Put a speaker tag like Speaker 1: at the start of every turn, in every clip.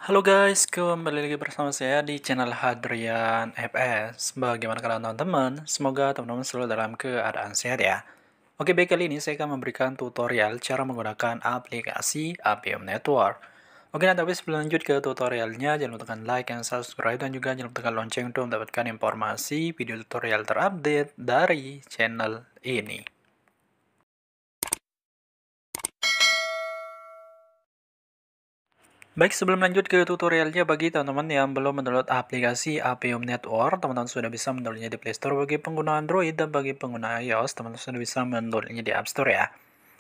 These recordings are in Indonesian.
Speaker 1: Halo guys, kembali lagi bersama saya di channel Hadrian FS. Bagaimana keadaan teman-teman? Semoga teman-teman selalu dalam keadaan sehat ya. Oke, baik, kali ini saya akan memberikan tutorial cara menggunakan aplikasi Appium Network. Oke, nah tapi sebelum lanjut ke tutorialnya, jangan lupa tekan like dan subscribe dan juga jangan lupa tekan lonceng untuk mendapatkan informasi video tutorial terupdate dari channel ini. Baik, sebelum lanjut ke tutorialnya, bagi teman-teman yang belum mendownload aplikasi Appium Network, teman-teman sudah bisa mendownloadnya di Play Store bagi pengguna Android, dan bagi pengguna iOS, teman-teman sudah bisa mendownloadnya di App Store ya.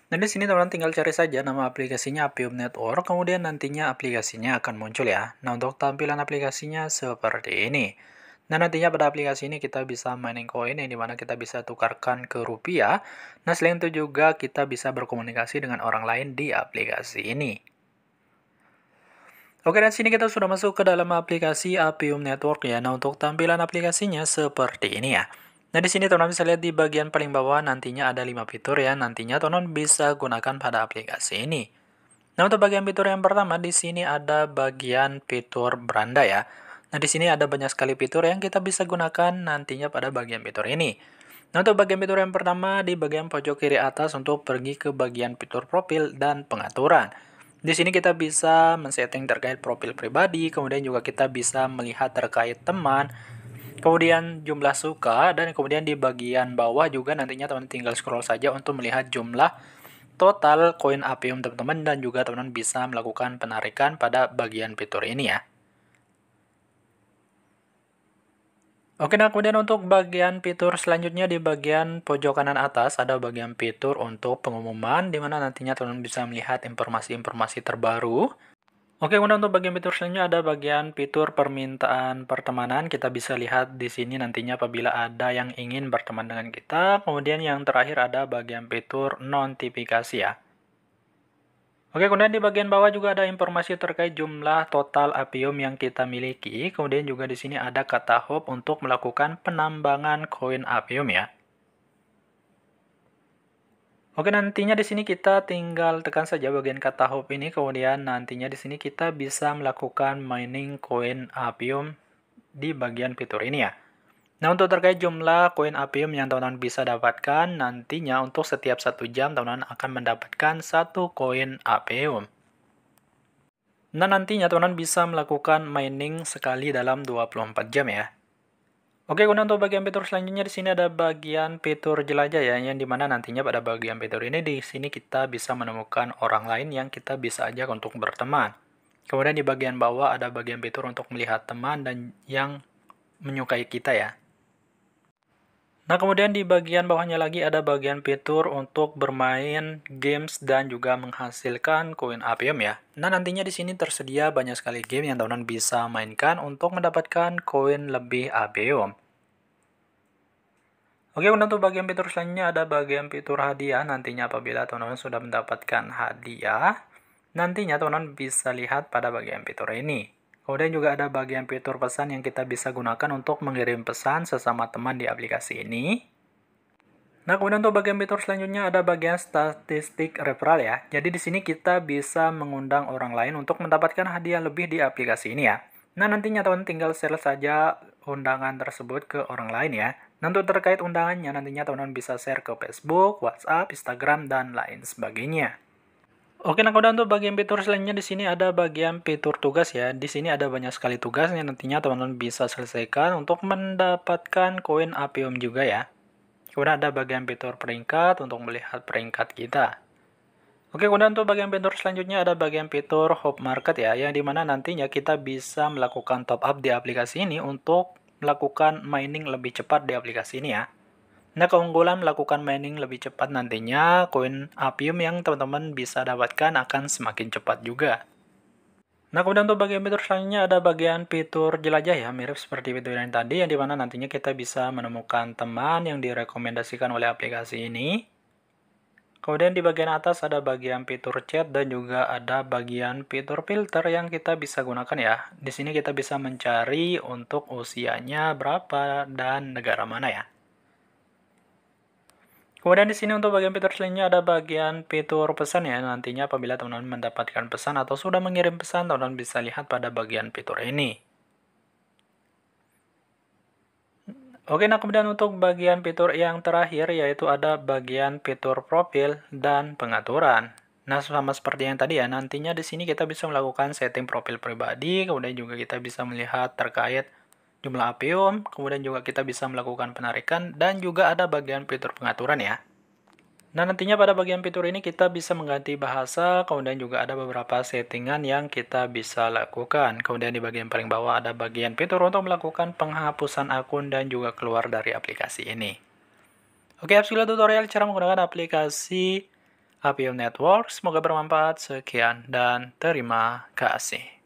Speaker 1: Dan di sini teman-teman tinggal cari saja nama aplikasinya Appium Network, kemudian nantinya aplikasinya akan muncul ya. Nah, untuk tampilan aplikasinya seperti ini. Nah, nantinya pada aplikasi ini kita bisa mining koin yang dimana kita bisa tukarkan ke rupiah. Nah, selain itu juga kita bisa berkomunikasi dengan orang lain di aplikasi ini. Oke, dan sini kita sudah masuk ke dalam aplikasi Appium Network ya. Nah, untuk tampilan aplikasinya seperti ini ya. Nah, di sini teman-teman bisa lihat di bagian paling bawah nantinya ada 5 fitur ya. Nantinya teman-teman bisa gunakan pada aplikasi ini. Nah, untuk bagian fitur yang pertama di sini ada bagian fitur beranda ya. Nah, di sini ada banyak sekali fitur yang kita bisa gunakan nantinya pada bagian fitur ini. Nah, untuk bagian fitur yang pertama di bagian pojok kiri atas untuk pergi ke bagian fitur profil dan pengaturan. Di sini kita bisa men-setting terkait profil pribadi, kemudian juga kita bisa melihat terkait teman, kemudian jumlah suka, dan kemudian di bagian bawah juga nantinya teman tinggal scroll saja untuk melihat jumlah total koin Appium teman-teman, dan juga teman-teman bisa melakukan penarikan pada bagian fitur ini ya. Oke, nah kemudian untuk bagian fitur selanjutnya di bagian pojok kanan atas ada bagian fitur untuk pengumuman, di mana nantinya teman-teman bisa melihat informasi-informasi terbaru. Oke, kemudian untuk bagian fitur selanjutnya ada bagian fitur permintaan pertemanan. Kita bisa lihat di sini nantinya apabila ada yang ingin berteman dengan kita. Kemudian yang terakhir ada bagian fitur notifikasi ya. Oke, kemudian di bagian bawah juga ada informasi terkait jumlah total Appium yang kita miliki. Kemudian juga di sini ada kata hop untuk melakukan penambangan koin Appium ya. Oke, nantinya di sini kita tinggal tekan saja bagian kata hop ini, kemudian nantinya di sini kita bisa melakukan mining koin Appium di bagian fitur ini ya. Nah, untuk terkait jumlah koin Appium yang teman-teman bisa dapatkan, nantinya untuk setiap 1 jam teman-teman akan mendapatkan 1 koin Appium. Nah, nantinya teman-teman bisa melakukan mining sekali dalam 24 jam ya. Oke, kemudian untuk bagian fitur selanjutnya di sini ada bagian fitur jelajah ya, yang dimana nantinya pada bagian fitur ini di sini kita bisa menemukan orang lain yang kita bisa ajak untuk berteman. Kemudian di bagian bawah ada bagian fitur untuk melihat teman dan yang menyukai kita ya. Nah, kemudian di bagian bawahnya lagi ada bagian fitur untuk bermain games dan juga menghasilkan koin Appium ya. Nah, nantinya di sini tersedia banyak sekali game yang teman-teman bisa mainkan untuk mendapatkan koin lebih Appium. Oke, untuk bagian fitur selanjutnya ada bagian fitur hadiah. Nantinya apabila teman-teman sudah mendapatkan hadiah, nantinya teman-teman bisa lihat pada bagian fitur ini. Kemudian juga ada bagian fitur pesan yang kita bisa gunakan untuk mengirim pesan sesama teman di aplikasi ini. Nah, kemudian untuk bagian fitur selanjutnya ada bagian statistik referral ya. Jadi di sini kita bisa mengundang orang lain untuk mendapatkan hadiah lebih di aplikasi ini ya. Nah, nantinya teman tinggal share saja undangan tersebut ke orang lain ya. Nah, untuk terkait undangannya nantinya teman bisa share ke Facebook, WhatsApp, Instagram, dan lain sebagainya. Oke, nah kemudian untuk bagian fitur selanjutnya di sini ada bagian fitur tugas ya. Di sini ada banyak sekali tugas yang nantinya teman-teman bisa selesaikan untuk mendapatkan koin Appium juga ya. Kemudian ada bagian fitur peringkat untuk melihat peringkat kita. Oke, kemudian untuk bagian fitur selanjutnya ada bagian fitur Hop Market ya, yang dimana nantinya kita bisa melakukan top up di aplikasi ini untuk melakukan mining lebih cepat di aplikasi ini ya. Nah, keunggulan melakukan mining lebih cepat nantinya, koin Appium yang teman-teman bisa dapatkan akan semakin cepat juga. Nah, kemudian untuk bagian fitur selanjutnya ada bagian fitur jelajah ya, mirip seperti fitur yang tadi, yang dimana nantinya kita bisa menemukan teman yang direkomendasikan oleh aplikasi ini. Kemudian di bagian atas ada bagian fitur chat dan juga ada bagian fitur filter yang kita bisa gunakan ya. Di sini kita bisa mencari untuk usianya berapa dan negara mana ya. Kemudian di sini untuk bagian fitur selanjutnya ada bagian fitur pesan ya. Nantinya apabila teman-teman mendapatkan pesan atau sudah mengirim pesan, teman-teman bisa lihat pada bagian fitur ini. Oke, nah kemudian untuk bagian fitur yang terakhir yaitu ada bagian fitur profil dan pengaturan. Nah, sama seperti yang tadi ya, nantinya di sini kita bisa melakukan setting profil pribadi, kemudian juga kita bisa melihat terkait jumlah Apium, kemudian juga kita bisa melakukan penarikan, dan juga ada bagian fitur pengaturan ya. Nah, nantinya pada bagian fitur ini kita bisa mengganti bahasa, kemudian juga ada beberapa settingan yang kita bisa lakukan. Kemudian di bagian paling bawah ada bagian fitur untuk melakukan penghapusan akun dan juga keluar dari aplikasi ini. Oke, sekian tutorial cara menggunakan aplikasi Appium Network. Semoga bermanfaat. Sekian dan terima kasih.